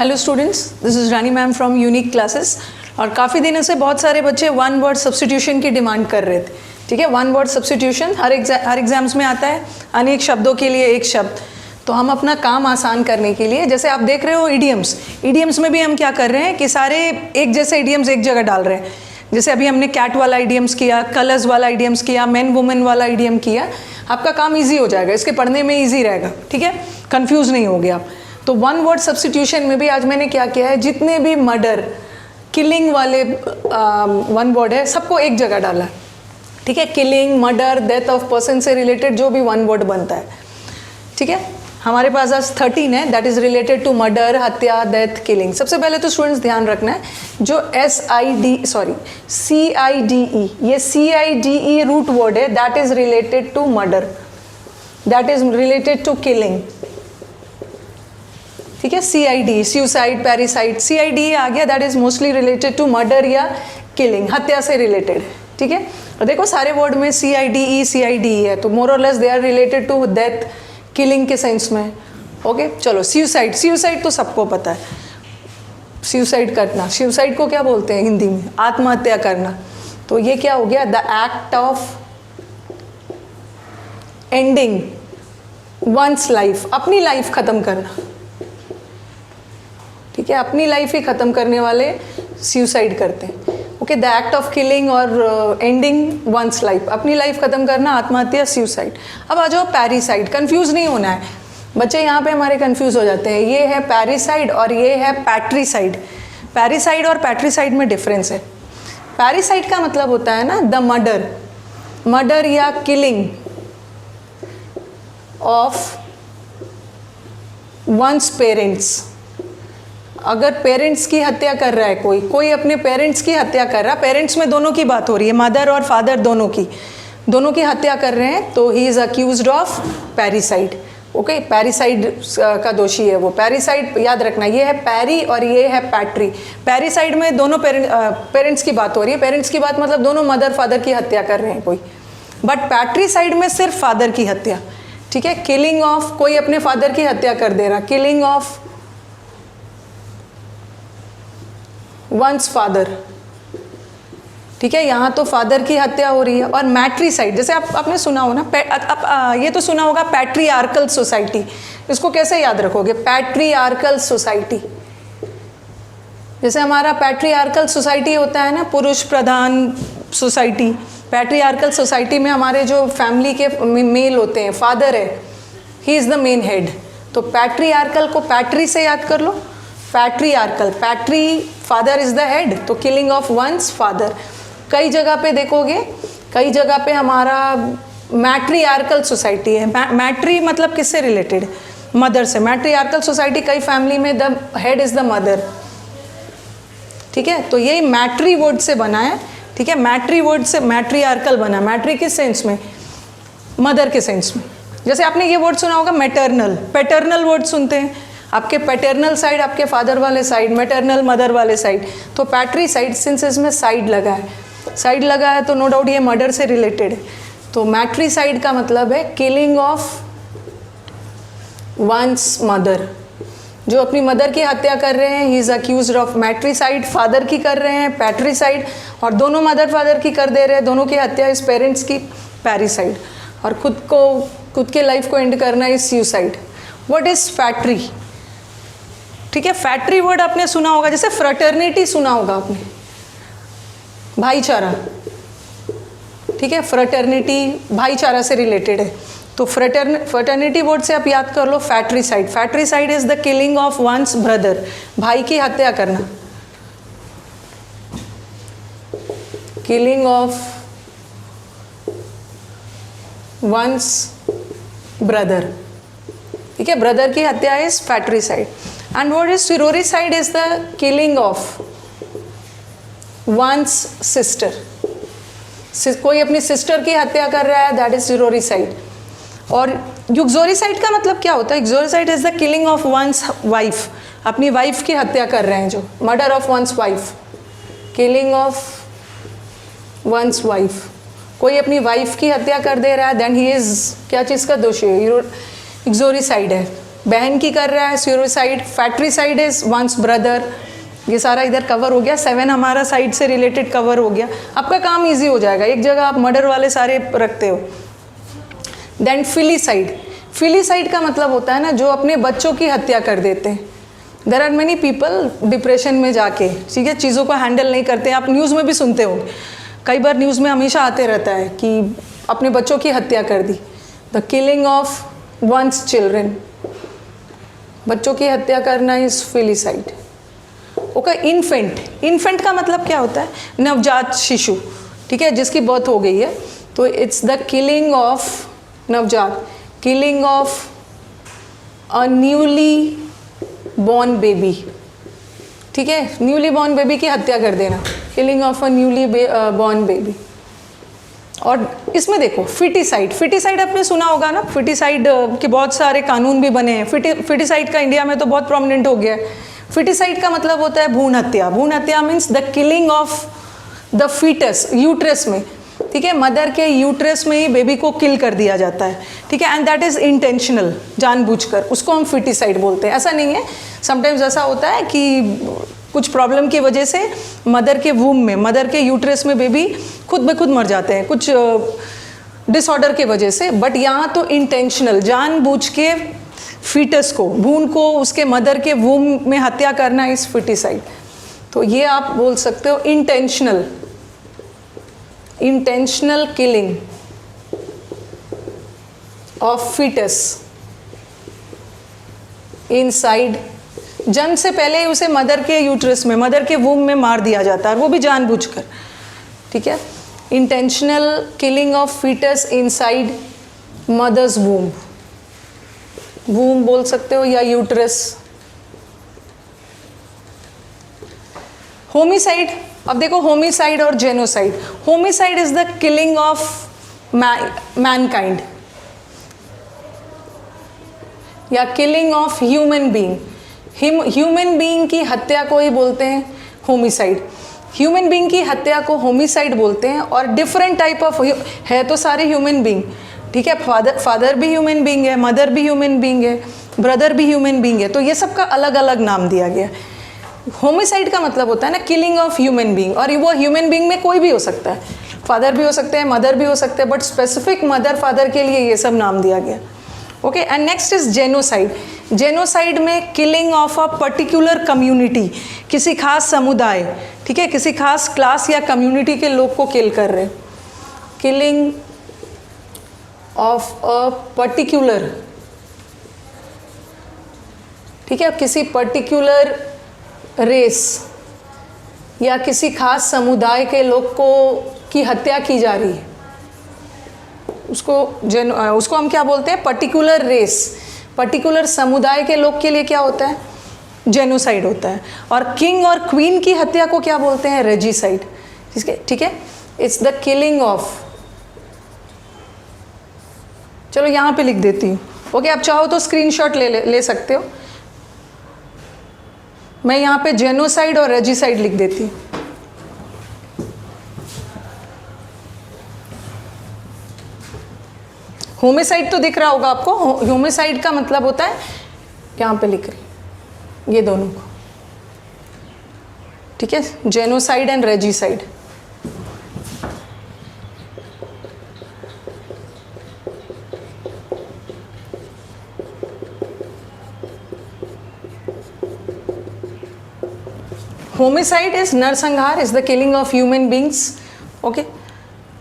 Hello students, this is Rani ma'am from unique classes. और काफ़ी दिनों से बहुत सारे बच्चे वन वर्ड सब्स्टिट्यूशन की डिमांड कर रहे थे। ठीक है, वन वर्ड सब्स्टिट्यूशन हर एग्जाम्स में आता है, अनेक शब्दों के लिए एक शब्द। तो हम अपना काम आसान करने के लिए, जैसे आप देख रहे हो इडियम्स में भी हम क्या कर रहे हैं कि सारे एक जैसे इडियम्स एक जगह डाल रहे हैं। जैसे अभी हमने कैट वाला इडियम्स किया, कलर्स वाला इडियम्स किया, मैन वुमेन वाला इडियम किया। आपका काम ईजी हो जाएगा, इसके पढ़ने में ईजी रहेगा। ठीक है, कन्फ्यूज़ नहीं होगे आप। तो वन वर्ड सब्स्टिट्यूशन में भी आज मैंने क्या किया है, जितने भी मर्डर किलिंग वाले वन वर्ड है सबको एक जगह डाला है। ठीक है, killing, murder, death of person से रिलेटेड जो भी वन वर्ड बनता है। ठीक है, हमारे पास आज 13 है, that is related to murder, हत्या, डेथ, किलिंग। सबसे पहले तो स्टूडेंट्स ध्यान रखना है, जो CIDE, ये CIDE रूट वर्ड है, that is related to murder, that is related to killing. ठीक है, CID, सुसाइड, पैरिसाइड, CID आ गया, that is mostly related to murder या किलिंग, हत्या से रिलेटेड। ठीक है, और देखो सारे वर्ड में CIDE है, तो मोर और less they are related to death, killing के सेंस में। ओके, चलो सुसाइड तो सबको पता है, सुसाइड करना। सुसाइड को क्या बोलते हैं हिंदी में? आत्महत्या करना। तो ये क्या हो गया? The act of ending one's life, अपनी लाइफ खत्म करना। ठीक है, अपनी लाइफ ही खत्म करने वाले सुसाइड करते हैं। Okay, the act of killing और एंडिंग वंस लाइफ, अपनी लाइफ खत्म करना, आत्महत्या, सुसाइड। अब आ जाओ पैरिसाइड। कंफ्यूज नहीं होना है बच्चे, यहाँ पे हमारे कंफ्यूज हो जाते हैं। ये है पैरिसाइड और ये है पैट्रिसाइड। पैरिसाइड और पैट्रिसाइड में डिफरेंस है। पैरिसाइड का मतलब होता है ना द मर्डर या किलिंग ऑफ वंस पेरेंट्स। अगर पेरेंट्स की हत्या कर रहा है कोई अपने पेरेंट्स की हत्या कर रहा है, पेरेंट्स में दोनों की बात हो रही है, मदर और फादर दोनों की हत्या कर रहे हैं, तो he is accused of parricide. Okay, parricide का दोषी है वो। पैरिसाइड याद रखना, ये है पैरी और ये है पैट्री। पैरिसाइड में दोनों पेरेंट्स की बात हो रही है, पेरेंट्स की बात मतलब दोनों मदर फादर की हत्या कर रहे हैं कोई। बट पैट्रिसाइड में सिर्फ फादर की हत्या। ठीक है, किलिंग ऑफ, कोई अपने फादर की हत्या कर दे रहा, किलिंग ऑफ वंस फादर। ठीक है, यहाँ तो फादर की हत्या हो रही है। और मैट्रिसाइड, जैसे आपने सुना हो ना, ये तो सुना होगा पैट्रियार्कल सोसाइटी। इसको कैसे याद रखोगे? Patriarchal society. जैसे हमारा पैट्रियार्कल सोसाइटी होता है ना, पुरुष प्रधान सोसाइटी। पैट्रियार्कल सोसाइटी में हमारे जो फैमिली के मेल होते हैं, फादर है, he is the main head. तो पैट्रियार्कल को पैट्री से याद कर लो। Patriarchal, patri father is the head, तो किलिंग ऑफ वंस फादर। कई जगह पे देखोगे, कई जगह पे हमारा मैट्रियार्कल सोसाइटी है। मैट्री मतलब किससे रिलेटेड? मदर से। मैट्रियार्कल सोसाइटी, कई फैमिली में the head is the mother. ठीक है, तो यही मैट्री वर्ड से बना है। ठीक है, मैट्री वर्ड से मैट्रियार्कल बना। मैट्री किस सेंस में? मदर के सेंस में। जैसे आपने ये वर्ड सुना होगा मैटरनल, पैटर्नल वर्ड सुनते हैं। आपके पैटर्नल साइड आपके फादर वाले साइड, मैटरनल मदर वाले साइड। तो पैट्री साइड, सिंस इसमें साइड लगा है तो नो डाउट ये मर्डर से रिलेटेड है। तो मैट्री साइड का मतलब है किलिंग ऑफ वंस मदर। जो अपनी मदर की हत्या कर रहे हैं, he is accused of matricide. Father की कर रहे हैं पैट्री साइड, और दोनों मदर फादर की कर दे रहे हैं, दोनों की हत्या इस पेरेंट्स की, पैरिसाइड। और खुद के लाइफ को एंड करना is suicide. What is factory? ठीक है, फैक्ट्री वर्ड आपने सुना होगा, जैसे फ्रेटर्निटी सुना होगा आपने, भाईचारा। ठीक है, फ्रेटर्निटी भाईचारा से रिलेटेड है। तो फ्रेटर्निटी वर्ड से आप याद कर लो fratricide. Fratricide is the killing of one's brother, भाई की हत्या करना, किलिंग ऑफ वंस ब्रदर। ठीक है, ब्रदर की हत्या is फैट्रिसाइड। And what is sororicide? Is the killing of one's sister. कोई अपनी सिस्टर की हत्या कर रहा है, that is sororicide. और यूक्सोरिसाइड का मतलब क्या होता है? Uxoricide is the killing of one's wife, अपनी वाइफ की हत्या कर रहे हैं जो, murder of one's wife, killing of one's wife. कोई अपनी वाइफ की हत्या कर दे रहा है, देन ही इज क्या चीज़ का दोषी है? यूक्सोरिसाइड है। बहन की कर रहा है suicide. Fratricide is one's brother. ये सारा इधर कवर हो गया। 7 हमारा साइड से रिलेटेड कवर हो गया। आपका काम इजी हो जाएगा, एक जगह आप मर्डर वाले सारे रखते हो। देन फिलीसाइड। फिलीसाइड का मतलब होता है ना जो अपने बच्चों की हत्या कर देते हैं। There are many people depression में जाके, ठीक है, चीज़ों को हैंडल नहीं करते। आप न्यूज़ में भी सुनते हो, कई बार न्यूज़ में हमेशा आते रहता है कि अपने बच्चों की हत्या कर दी। The killing of one's children, बच्चों की हत्या करना is filicide. Okay, infant. Infant का मतलब क्या होता है? नवजात शिशु, ठीक है, जिसकी बर्थ हो गई है। तो इट्स द किलिंग ऑफ नवजात, killing of a newly born baby, ठीक है, न्यूली बॉर्न बेबी की हत्या कर देना, killing of a newly born baby. और इसमें देखो फिटिसाइड। फिटिसाइड आपने सुना होगा ना, फिटिसाइड के बहुत सारे कानून भी बने हैं। फिटिसाइड का इंडिया में तो बहुत प्रोमिनेंट हो गया है। फिटिसाइड का मतलब होता है भ्रूण हत्या। भ्रूण हत्या means the killing of the foetus, uterus में, ठीक है, मदर के यूट्रस में ही बेबी को किल कर दिया जाता है, ठीक है, एंड दैट इज इंटेंशनल, जानबूझकर, उसको हम फिटिसाइड बोलते हैं। ऐसा नहीं है, समटाइम्स ऐसा होता है कि कुछ प्रॉब्लम की वजह से मदर के वूम में, मदर के यूट्रस में बेबी खुद ब खुद मर जाते हैं कुछ डिसऑर्डर के वजह से। बट यहाँ तो इंटेंशनल, जानबूझ के फीटस को, भ्रूण को उसके मदर के वूम में हत्या करना इज फिटिसाइड। तो ये आप बोल सकते हो intentional, intentional killing of foetus inside. जन्म से पहले ही उसे मदर के यूट्रस में, मदर के वूम में मार दिया जाता है, वो भी जानबूझकर, ठीक है। Intentional killing of foetus inside mother's womb, womb बोल सकते हो या यूट्रस। होमिसाइड, अब देखो होमिसाइड और genocide. Homicide is the killing of mankind या killing of human being. Human being की हत्या को ही बोलते हैं होमिसाइड। ह्यूमन बीइंग की हत्या को होमिसाइड बोलते हैं। और डिफरेंट टाइप ऑफ है तो सारे ह्यूमन बीइंग, ठीक है, फादर भी ह्यूमन बीइंग है, मदर भी ह्यूमन बीइंग है, ब्रदर भी ह्यूमन बीइंग है, तो ये सब का अलग अलग नाम दिया गया। होमिसाइड का मतलब होता है ना किलिंग ऑफ ह्यूमन बीइंग, और वो ह्यूमन बीइंग में कोई भी हो सकता है, फादर भी हो सकते हैं, मदर भी हो सकते हैं, बट स्पेसिफिक मदर फादर के लिए ये सब नाम दिया गया। Okay, and next is genocide. Genocide में killing of a particular community, किसी खास समुदाय, ठीक है, किसी खास क्लास या कम्युनिटी के लोग को किल कर रहे, किलिंग ऑफ अ पर्टिकुलर, ठीक है, किसी पर्टिकुलर रेस या किसी खास समुदाय के लोग को की हत्या की जा रही है, उसको हम क्या बोलते हैं? पर्टिकुलर रेस, पर्टिकुलर समुदाय के लोग के लिए क्या होता है? जेनोसाइड होता है। और किंग और क्वीन की हत्या को क्या बोलते हैं? रेजिसाइड, ठीक है। इट्स द किलिंग ऑफ, चलो यहाँ पे लिख देती हूँ। ओके, आप चाहो तो स्क्रीनशॉट ले सकते हो। मैं यहाँ पे जेनोसाइड और रेजिसाइड लिख देती हूँ। होमिसाइड तो दिख रहा होगा आपको। होमिसाइड का मतलब होता है, यहाँ पे लिख रही, ये दोनों को, ठीक है, genocide and regicide. Homicide is नरसंहार, is the killing of human beings. Okay,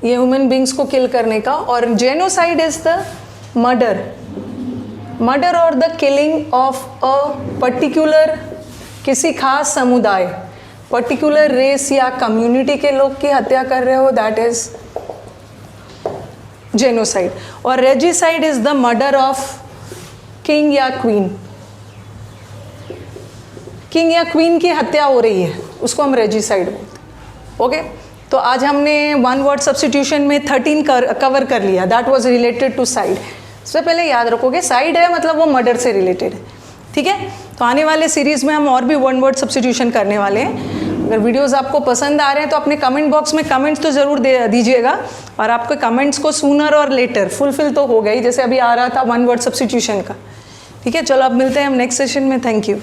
ये ह्यूमन बींग्स को किल करने का। और genocide is the murder, murder और the killing of a particular, किसी खास समुदाय, पर्टिकुलर रेस या कम्युनिटी के लोग की हत्या कर रहे हो, दैट इज जेनोसाइड। और regicide is the murder of king या क्वीन, किंग या क्वीन की हत्या हो रही है, उसको हम रेजिसाइड बोलते हैं। ओके, तो आज हमने वन वर्ड सब्स्टिट्यूशन में 13 कवर कर लिया, that was related to cide. इससे पहले याद रखोगे साइड है मतलब वो मर्डर से रिलेटेड है, ठीक है। तो आने वाले सीरीज़ में हम और भी वन वर्ड सब्स्टिट्यूशन करने वाले हैं। अगर वीडियोस आपको पसंद आ रहे हैं तो अपने कमेंट बॉक्स में कमेंट्स तो ज़रूर दीजिएगा, और आपके कमेंट्स को सूनर और लेटर फुलफिल तो हो गई, जैसे अभी आ रहा था वन वर्ड सब्स्टिट्यूशन का, ठीक है, चलो अब मिलते हैं हम नेक्स्ट सेशन में। Thank you.